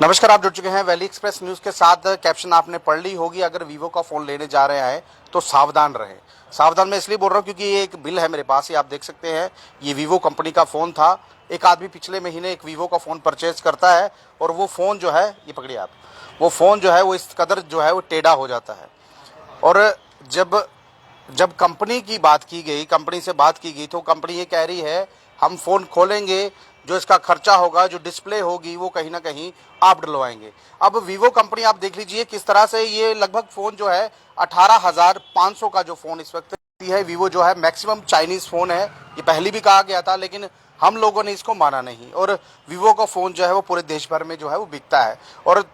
नमस्कार, आप जुड़ चुके हैं वैली एक्सप्रेस न्यूज के साथ। कैप्शन आपने पढ़ ली होगी। अगर वीवो का फोन लेने जा रहे हैं तो सावधान रहें। सावधान मैं इसलिए बोल रहा हूँ क्योंकि ये एक बिल है मेरे पास, ये आप देख सकते हैं। ये वीवो कंपनी का फ़ोन था। एक आदमी पिछले महीने एक वीवो का फ़ोन परचेज करता है और वो फ़ोन जो है, ये पकड़िए आप, वो फ़ोन जो है वो इस कदर जो है वो टेढ़ा हो जाता है। और जब जब कंपनी की बात की गई, कंपनी से बात की गई, तो कंपनी ये कह रही है हम फ़ोन खोलेंगे, जो इसका खर्चा होगा, जो डिस्प्ले होगी, वो कहीं ना कहीं आप डलवाएंगे। अब वीवो कंपनी आप देख लीजिए किस तरह से ये लगभग फ़ोन जो है 18,500 का जो फ़ोन इस वक्त है वीवो जो है मैक्सिमम चाइनीज़ फ़ोन है। ये पहले भी कहा गया था लेकिन हम लोगों ने इसको माना नहीं। और वीवो का फ़ोन जो है वो पूरे देश भर में जो है वो बिकता है। और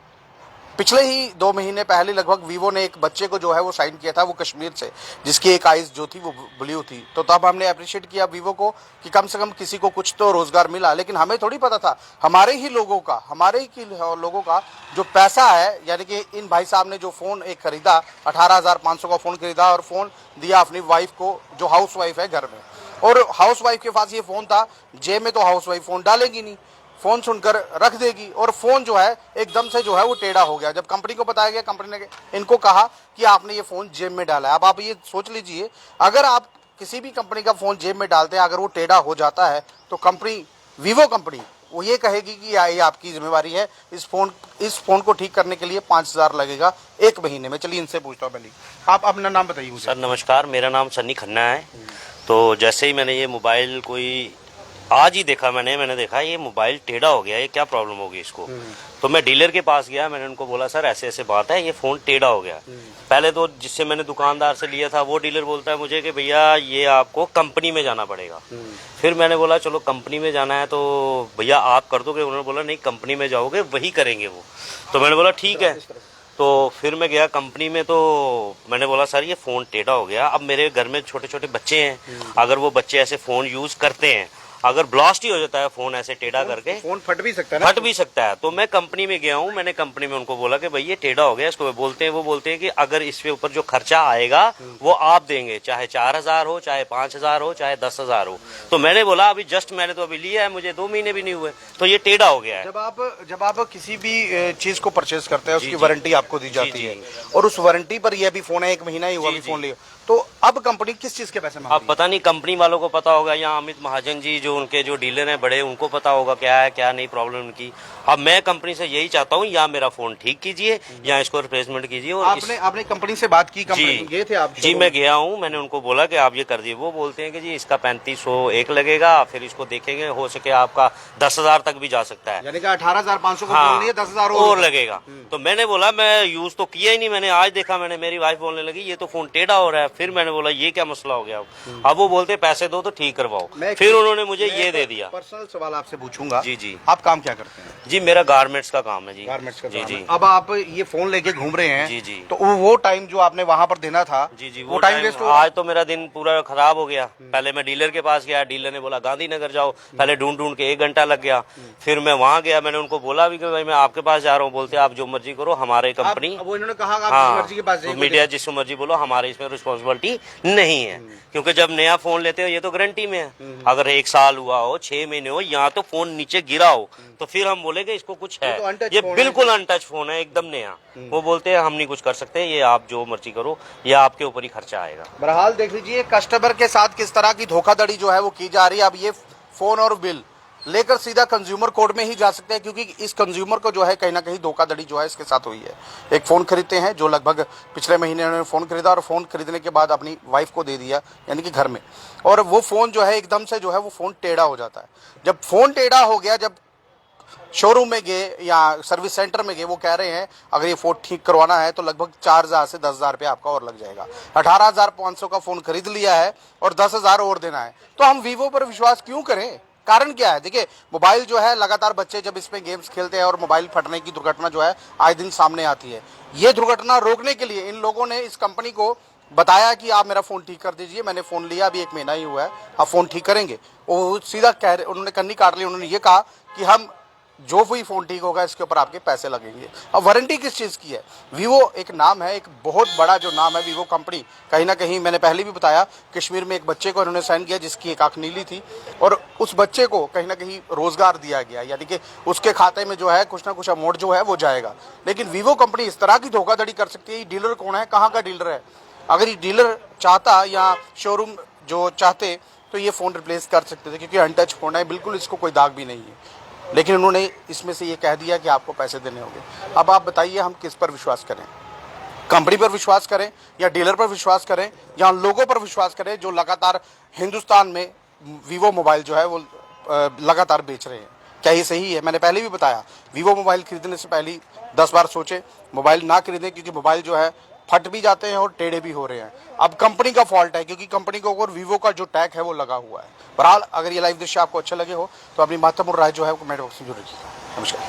पिछले ही 2 महीने पहले लगभग वीवो ने एक बच्चे को जो है वो साइन किया था, वो कश्मीर से, जिसकी एक आइज़ जो थी वो ब्लू थी। तो तब हमने अप्रिशिएट किया वीवो को कि कम से कम किसी को कुछ तो रोज़गार मिला। लेकिन हमें थोड़ी पता था हमारे ही लोगों का जो पैसा है, यानी कि इन भाई साहब ने जो फ़ोन एक खरीदा, 18,500 का फ़ोन खरीदा और फ़ोन दिया अपनी वाइफ को, जो हाउस वाइफ है घर में। और हाउस वाइफ के पास ये फ़ोन था, जेब में तो हाउस वाइफ फ़ोन डालेगी नहीं, फ़ोन सुनकर रख देगी। और फ़ोन जो है एकदम से जो है वो टेढ़ा हो गया। जब कंपनी को बताया गया, कंपनी ने इनको कहा कि आपने ये फ़ोन जेब में डाला है। अब आप ये सोच लीजिए, अगर आप किसी भी कंपनी का फ़ोन जेब में डालते हैं, अगर वो टेढ़ा हो जाता है तो कंपनी, वीवो कंपनी, वो ये कहेगी कि ये आपकी जिम्मेवारी है। इस फ़ोन को ठीक करने के लिए 5,000 लगेगा 1 महीने में। चलिए इनसे पूछता हूँ। पहले आप अपना नाम बताइए मुझे। सर नमस्कार, मेरा नाम सन्नी खन्ना है। तो जैसे ही मैंने ये मोबाइल कोई आज ही देखा, मैंने देखा ये मोबाइल टेढ़ा हो गया, ये क्या प्रॉब्लम होगी इसको। तो मैं डीलर के पास गया, मैंने उनको बोला सर ऐसे ऐसे बात है, ये फ़ोन टेढ़ा हो गया। पहले तो जिससे मैंने दुकानदार से लिया था वो डीलर बोलता है मुझे कि भैया ये आपको कंपनी में जाना पड़ेगा। फिर मैंने बोला चलो कंपनी में जाना है तो भैया आप कर दोगे। उन्होंने बोला नहीं, कंपनी में जाओगे वही करेंगे वो। तो मैंने बोला ठीक है। तो फिर मैं गया कंपनी में, तो मैंने बोला सर ये फ़ोन टेढ़ा हो गया। अब मेरे घर में छोटे छोटे बच्चे हैं, अगर वो बच्चे ऐसे फ़ोन यूज़ करते हैं, अगर ब्लास्ट ही हो जाता है फ़ोन ऐसे टेढ़ा करके, फ़ोन फट भी सकता है ना? फट भी सकता है। तो मैं कंपनी में गया हूँ, मैंने कंपनी में उनको बोला कि भाई ये टेढ़ा हो गया, इसको वो बोलते हैं कि अगर इसके ऊपर जो खर्चा आएगा वो आप देंगे, चाहे 4,000 हो, चाहे 5,000 हो, चाहे 10,000 हो। तो मैंने बोला अभी जस्ट मैंने तो अभी लिया है, मुझे 2 महीने भी नहीं हुए, तो ये टेढ़ा हो गया है। जब आप किसी भी चीज को परचेज करते हैं, उसकी वारंटी आपको दी जाती है और उस वारंटी पर ये अभी फोन है, 1 महीना ही हुआ अभी फोन लिया, तो अब कंपनी किस चीज के पैसे मांग रही अब पता नहीं कंपनी वालों को पता होगा या अमित महाजन जी जो उनके जो डीलर हैं बड़े, उनको पता होगा क्या है क्या नहीं प्रॉब्लम उनकी। अब मैं कंपनी से यही चाहता हूँ, या मेरा फोन ठीक कीजिए या इसको रिप्लेसमेंट कीजिए। और आपने कंपनी से बात की? जी गए थे आप? जी मैं गया हूँ, मैंने उनको बोला कि आप ये कर दिए। वो बोलते हैं कि जी इसका 3501 लगेगा, फिर इसको देखेंगे, हो सके आपका 10,000 तक भी जा सकता है। यानी कि 18,500 को हाँ, 10,000 और लगेगा। तो मैंने बोला मैं यूज तो किया ही नहीं, मैंने आज देखा। मैंने, मेरी वाइफ बोलने लगी ये तो फोन टेढ़ा हो रहा है। फिर मैंने बोला ये क्या मसला हो गया। अब वो बोलते पैसे दो तो ठीक करवाओ। फिर उन्होंने मुझे ये दे दिया। पर्सनल सवाल आपसे पूछूंगा। जी जी। आप काम क्या करते हैं? जी मेरा गारमेंट्स का काम है जी। गारमेंट्स का जी काम जी। है। अब आप ये फोन लेके घूम रहे हैं। जी जी। तो वो टाइम जो आपने वहां पर देना था, जी जी, वो टाइम वेस्ट हो। आज तो मेरा दिन पूरा खराब हो गया। पहले मैं डीलर के पास गया, डीलर ने बोला गांधीनगर जाओ, पहले ढूंढ ढूंढ के 1 घंटा लग गया। फिर मैं वहां गया, मैंने उनको बोला भी कि भाई मैं आपके पास जा रहा हूँ। बोलते आप जो मर्जी करो, हमारे कंपनी, वो इन्होंने कहा आप हाँ, जिस मर्जी के पास तो जाइए, मीडिया जिसको मर्जी बोलो, हमारे इसमें रिस्पॉन्सिबिलिटी नहीं है। क्योंकि जब नया फोन लेते हो ये तो गारंटी में है। अगर 1 साल हुआ हो, 6 महीने हो, यहाँ तो फोन नीचे गिरा हो तो फिर हम बोलेंगे इसको कुछ है। ये बिल्कुल अनटच फोन है, एकदम नया। वो बोलते हैं हम नहीं कुछ कर सकते, ये आप जो मर्जी करो, ये आपके ऊपर ही खर्चा आएगा। बहरहाल देख लीजिए कस्टमर के साथ किस तरह की धोखाधड़ी जो है वो की जा रही है। अब ये फोन और बिल लेकर सीधा कंज्यूमर कोर्ट में ही जा सकते हैं, क्योंकि इस कंज्यूमर को जो है कहीं ना कहीं धोखाधड़ी जो है इसके साथ हुई है। एक फ़ोन खरीदते हैं, जो लगभग पिछले महीने उन्होंने फ़ोन खरीदा और फ़ोन खरीदने के बाद अपनी वाइफ को दे दिया, यानी कि घर में। और वो फ़ोन जो है एकदम से जो है वो फ़ोन टेढ़ा हो जाता है। जब फ़ोन टेढ़ा हो गया, जब शोरूम में गए या सर्विस सेंटर में गए, वो कह रहे हैं अगर ये फ़ोन ठीक करवाना है तो लगभग 4,000 से 10,000 रुपये आपका और लग जाएगा। 18,500 का फ़ोन खरीद लिया है और 10,000 और देना है, तो हम वीवो पर विश्वास क्यों करें? कारण क्या है? देखिए, मोबाइल जो है लगातार बच्चे जब इसमें गेम्स खेलते हैं और मोबाइल फटने की दुर्घटना जो है आए दिन सामने आती है। ये दुर्घटना रोकने के लिए इन लोगों ने इस कंपनी को बताया कि आप मेरा फ़ोन ठीक कर दीजिए। मैंने फ़ोन लिया अभी 1 महीना ही हुआ है, आप फ़ोन ठीक करेंगे। वो सीधा उन्होंने कन्नी काट ली। उन्होंने ये कहा कि हम जो भी फ़ोन ठीक होगा इसके ऊपर आपके पैसे लगेंगे। अब वारंटी किस चीज़ की है? वीवो एक नाम है, एक बहुत बड़ा जो नाम है वीवो कंपनी, कहीं ना कहीं मैंने पहले भी बताया, कश्मीर में एक बच्चे को इन्होंने साइन किया जिसकी एक आँख नीली थी, और उस बच्चे को कहीं ना कहीं रोजगार दिया गया, यानी कि उसके खाते में जो है कुछ ना कुछ अमाउंट जो है वो जाएगा। लेकिन वीवो कंपनी इस तरह की धोखाधड़ी कर सकती है। ये डीलर कौन है, कहाँ का डीलर है? अगर ये डीलर चाहता या शोरूम जो चाहते तो ये फ़ोन रिप्लेस कर सकते थे, क्योंकि अनटच फ़ोन है, बिल्कुल इसको कोई दाग भी नहीं है। लेकिन उन्होंने इसमें से ये कह दिया कि आपको पैसे देने होंगे। अब आप बताइए हम किस पर विश्वास करें? कंपनी पर विश्वास करें या डीलर पर विश्वास करें या उन लोगों पर विश्वास करें जो लगातार हिंदुस्तान में वीवो मोबाइल जो है वो लगातार बेच रहे हैं? क्या ये सही है? मैंने पहले भी बताया, वीवो मोबाइल खरीदने से पहले 10 बार सोचें, मोबाइल ना खरीदें, क्योंकि मोबाइल जो है फट भी जाते हैं और टेढ़े भी हो रहे हैं। अब कंपनी का फॉल्ट है, क्योंकि कंपनी के ऊपर वीवो का जो टैग है वो लगा हुआ है। बहरहाल अगर ये लाइव दृश्य आपको अच्छा लगे हो तो अपनी महत्वपूर्ण राय जो है वो कमेंट बॉक्स में जरूर रखिएगा। नमस्कार।